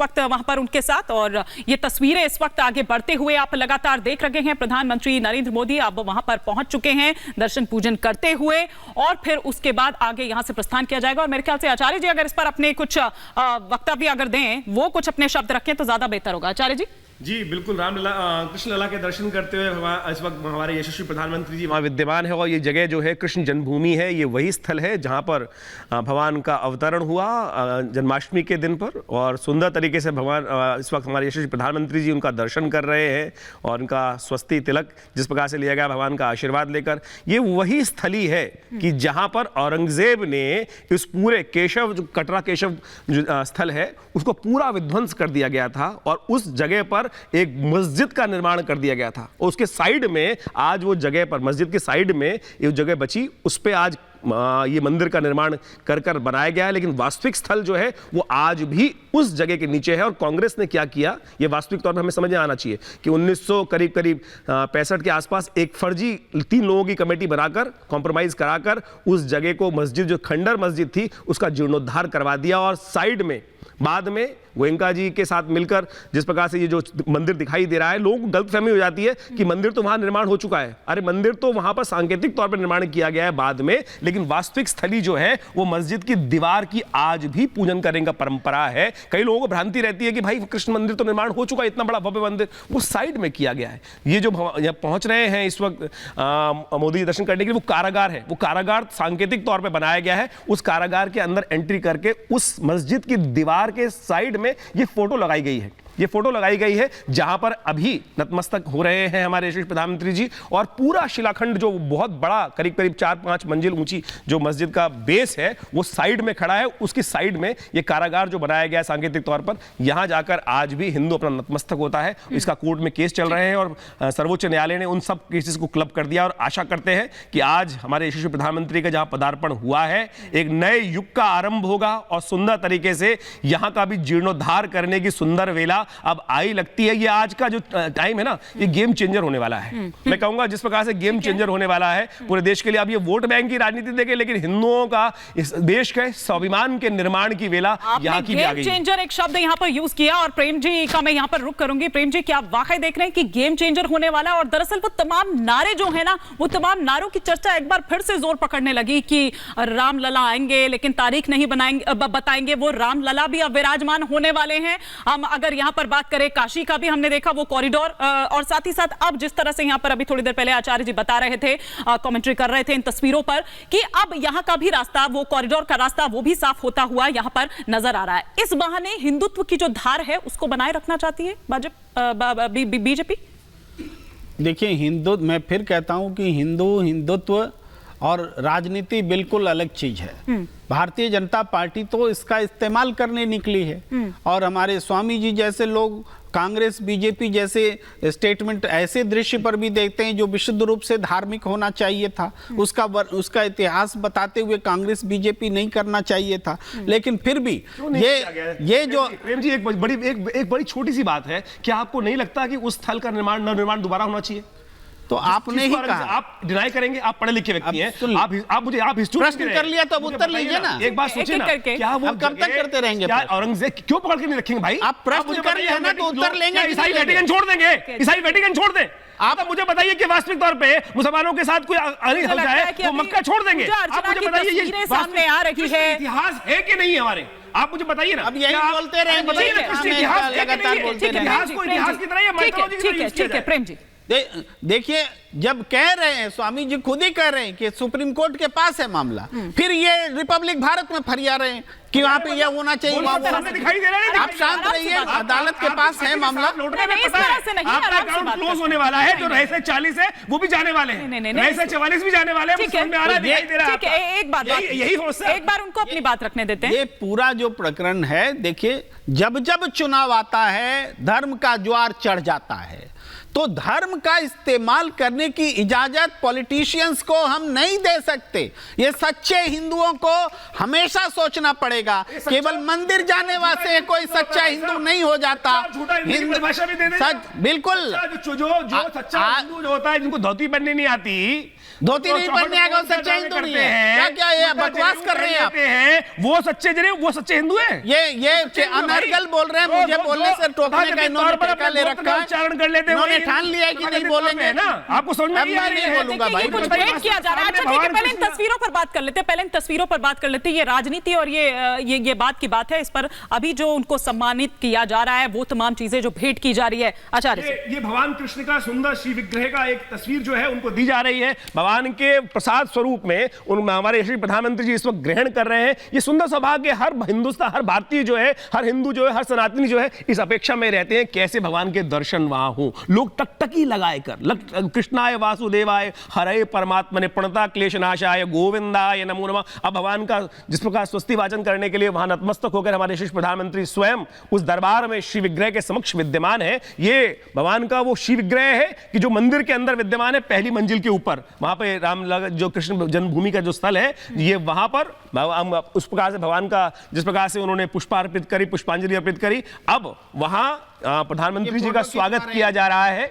वक्त वहां पर उनके साथ। और ये तस्वीरें इस वक्त आगे बढ़ते हुए आप लगातार देख रहे हैं। प्रधानमंत्री नरेंद्र मोदी अब वहां पर पहुंच चुके हैं दर्शन पूजन करते हुए, और फिर उसके बाद आगे यहां से प्रस्थान किया जाएगा। और मेरे ख्याल से आचार्य जी अगर इस पर अपने कुछ वक्तव्य अगर दें, वो कुछ अपने शब्द रखें तो ज्यादा बेहतर होगा। आचार्य जी। जी बिल्कुल, रामलला कृष्ण लला के दर्शन करते हुए इस वक्त हमारे यशस्वी प्रधानमंत्री जी वहाँ विद्यमान है। और ये जगह जो है कृष्ण जन्मभूमि है, ये वही स्थल है जहाँ पर भगवान का अवतरण हुआ जन्माष्टमी के दिन पर। और सुंदर तरीके से भगवान इस वक्त हमारे यशस्वी प्रधानमंत्री जी उनका दर्शन कर रहे हैं, और उनका स्वस्ति तिलक जिस प्रकार से लिया गया भगवान का आशीर्वाद लेकर, ये वही स्थली है कि जहाँ पर औरंगजेब ने इस पूरे केशव जो कटरा केशव स्थल है उसको पूरा विध्वंस कर दिया गया था, और उस जगह पर एक मस्जिद का निर्माण कर दिया गया था। और उसके साइड में आज वो जगह पर, मस्जिद के साइड में ये जगह बची, उस पे आज ये मंदिर का निर्माण कर बनाया गया है। लेकिन वास्तविक स्थल जो है वो आज भी उस जगह के नीचे है। और कांग्रेस ने क्या किया ये वास्तविक तौर पर हमें समझ में आना चाहिए कि 1900 करीब 65 के आसपास एक फर्जी 3 लोगों की कमेटी बनाकर कॉम्प्रोमाइज कराकर उस जगह को, मस्जिद जो खंडर मस्जिद थी उसका जीर्णोद्धार करवा दिया। और साइड में बाद में गोयनका जी के साथ मिलकर जिस प्रकार से ये जो मंदिर दिखाई दे रहा है, लोगों को गलतफहमी हो जाती है कि मंदिर तो वहां निर्माण हो चुका है। अरे मंदिर तो वहां पर सांकेतिक तौर पर निर्माण किया गया है बाद में, लेकिन वास्तविक स्थली जो है वो मस्जिद की दीवार की आज भी पूजन करने का परंपरा है। कई लोगों को भ्रांति रहती है कि भाई कृष्ण मंदिर तो निर्माण हो चुका है, इतना बड़ा भव्य मंदिर, वो साइड में किया गया है। ये जो यहाँ पहुंच रहे हैं इस वक्त मोदी दर्शन करने के लिए, वो कारागार है। वो कारागार सांकेतिक तौर पर बनाया गया है। उस कारागार के अंदर एंट्री करके उस मस्जिद की दीवार के साइड में ये फोटो लगाई गई है। ये फोटो लगाई गई है जहां पर अभी नतमस्तक हो रहे हैं हमारे यशस्वी प्रधानमंत्री जी। और पूरा शिलाखंड जो बहुत बड़ा करीब 4-5 मंजिल ऊंची जो मस्जिद का बेस है वो साइड में खड़ा है। उसकी साइड में ये कारागार जो बनाया गया है सांकेतिक तौर पर, यहां जाकर आज भी हिंदू अपना नतमस्तक होता है। इसका कोर्ट में केस चल रहे हैं और सर्वोच्च न्यायालय ने उन सब केसेस को क्लब कर दिया। और आशा करते हैं कि आज हमारे यशस्वी प्रधानमंत्री का जहां पदार्पण हुआ है, एक नए युग का आरंभ होगा और सुंदर तरीके से यहां का भी जीर्णोद्धार करने की सुंदर वेला अब आई लगती है। ये आज का जो टाइम है ना, ये गेम चेंजर होने वाला है। मैं कहूंगा जिस प्रकार से गेम चेंजर होने वाला है पूरे देश के लिए। अब ये वोट बैंक की राजनीति देखे, लेकिन हिंदुओं का इस देश के स्वाभिमान के निर्माण की वेला यहाँ की भी आ गई। गेम चेंजर एक शब्द यहाँ पर यूज किया, और प्रेम जी का मैं यहाँ पर रुक करूंगी। प्रेम जी, क्या आप वाकई देख रहे हैं कि गेम चेंजर होने वाला है? और दरअसल वो तमाम नारे जो है ना, वो तमाम नारों की चर्चा एक बार फिर से जोर पकड़ने लगी कि रामलला आएंगे लेकिन तारीख नहीं बताएंगे। वो रामलला भी अब विराजमान होने वाले हैं। हम अगर यहाँ पर बात करें काशी का भी, हमने देखा वो कॉरिडोर, और साथ ही साथ अब जिस तरह से यहाँ पर अभी थोड़ी देर पहले आचार्य जी बता रहे थे, कमेंट्री कर रहे थे इन तस्वीरों पर, कि अब यहाँ का भी रास्ता, वो कॉरिडोर का रास्ता, वो भी साफ होता हुआ यहाँ पर नजर आ रहा है। इस बहाने हिंदुत्व की जो धार है उसको बनाए रखना चाहती है बीजेपी। देखिए, मैं फिर कहता हूं कि हिंदुत्व और राजनीति बिल्कुल अलग चीज है। भारतीय जनता पार्टी तो इसका इस्तेमाल करने निकली है, और हमारे स्वामी जी जैसे लोग कांग्रेस बीजेपी जैसे स्टेटमेंट ऐसे दृश्य पर भी देखते हैं जो विशुद्ध रूप से धार्मिक होना चाहिए था। उसका इतिहास बताते हुए कांग्रेस बीजेपी नहीं करना चाहिए था। लेकिन फिर भी ये जो प्रेम जी, एक बड़ी छोटी सी बात है, क्या आपको नहीं लगता कि उस स्थल का निर्माण दोबारा होना चाहिए? तो आपने ही कहा। आप डिनाई करेंगे, आप पढ़े लिखे व्यक्ति हैं, आप हिस्ट्री प्रश्न कर लिया तो अब उत्तर लीजिए ना। एक बात सोचिए ना, क्या वो कब तक करते रहेंगे? क्या औरंगजेब क्यों पकड़ के नहीं रखेंगे भाई? आप प्रश्न कर लिया ना तो उत्तर लेंगे। ईसाई वेटिकन छोड़ देंगे, ईसाई वेटिकन छोड़ दें। आप मुझे बताइए कि वास्तविक तौर पे मुसलमानों के साथ कोई अड़ी हो जाए तो मक्का छोड़ देंगे। आप मुझे बताइए ये सामने आ रही है, इतिहास है कि नहीं है हमारे? आप मुझे बताइए ना। अब यही बोलते रहे, इतिहास को इतिहास की तरह या ठीक है प्रेम जी। देखिए, जब कह रहे हैं, स्वामी जी खुद ही कह रहे हैं कि सुप्रीम कोर्ट के पास है मामला, फिर ये रिपब्लिक भारत में फरिया रहे हैं कि वहां पे यह होना चाहिए। दिखाई दे रहा है। आप शांत रहिए, अदालत के पास है मामला। आपका अकाउंट क्लोज होने वाला है। जो रहे से 40 है वो भी जाने वाले हैं, रहे से 44 भी जाने वाले हैं। एक बार उनको अपनी बात रखने देते हैं। ये पूरा जो प्रकरण है, देखिए, जब जब चुनाव आता है धर्म का ज्वार चढ़ जाता है, तो धर्म का इस्तेमाल करने की इजाजत पॉलिटिशियंस को हम नहीं दे सकते। ये सच्चे हिंदुओं को हमेशा सोचना पड़ेगा। केवल मंदिर जाने वाले कोई सच्चा हिंदू नहीं हो जाता। बिल्कुल, जो सच्चा हिंदू जो होता है, जिनको धोती पहननी नहीं आती, धोती नहीं पहनने आएगा वो सच्चे हिंदू नहीं है। क्या ये बकवास कर रहे हैं आप? वो सच्चे हिंदू है। ये अनर्गल बोल रहे हैं, मुझे बोलने से टोकने का इन्होंने ठेका ले रखा है। उच्चारण कर लेते हैं, इन्होंने ठान लिया है कि नहीं बोलेंगे ना। आपको समझ में नहीं आ रही है? बोलूंगा भाई, कुछ भेंट किया जा रहा है। अच्छा ठीक है, पहले इन तस्वीरों पर बात कर लेते हैं, पहले इन तस्वीरों पर बात कर लेते हैं। ये राजनीति और ये बात की बात है, इस पर अभी जो उनको सम्मानित किया जा रहा है वो तमाम चीजें जो भेंट की जा रही है। आचार्य, ये भगवान कृष्ण का सुंदर श्री विग्रह का एक तस्वीर जो है उनको दी जा रही है भगवान के प्रसाद स्वरूप में। हमारे यशस्वी प्रधानमंत्री जी इस वक्त ग्रहण कर रहे हैं। ये सुंदर सौभाग्य हर हिंदुस्तान, हर भारतीय जो है, हर हिंदू जो है, हर सनातनी जो है, इस अपेक्षा में रहते हैं कैसे भगवान के दर्शन वहां हो। लोग टकटकी लगाए कर कृष्णाय वासुदेवाय हरे परमात्मने प्रणता क्लेशनाशाय गोविंदाय नमो नमः। अब भगवान का जिस प्रकार स्वस्ति वाचन करने के लिए वहां नतमस्तक होकर हमारे यशस्वी प्रधानमंत्री स्वयं उस दरबार में श्री विग्रह के समक्ष विद्यमान है। ये भगवान का वो श्री विग्रह है कि जो मंदिर के अंदर विद्यमान है, पहली मंजिल के ऊपर, वहां पे जो कृष्ण जन्मभूमि का जो स्थल है, ये वहां पर उस प्रकार से भगवान का जिस प्रकार से उन्होंने पुष्पांजलि अर्पित करी, अब वहां प्रधानमंत्री जी का स्वागत किया जा रहा है।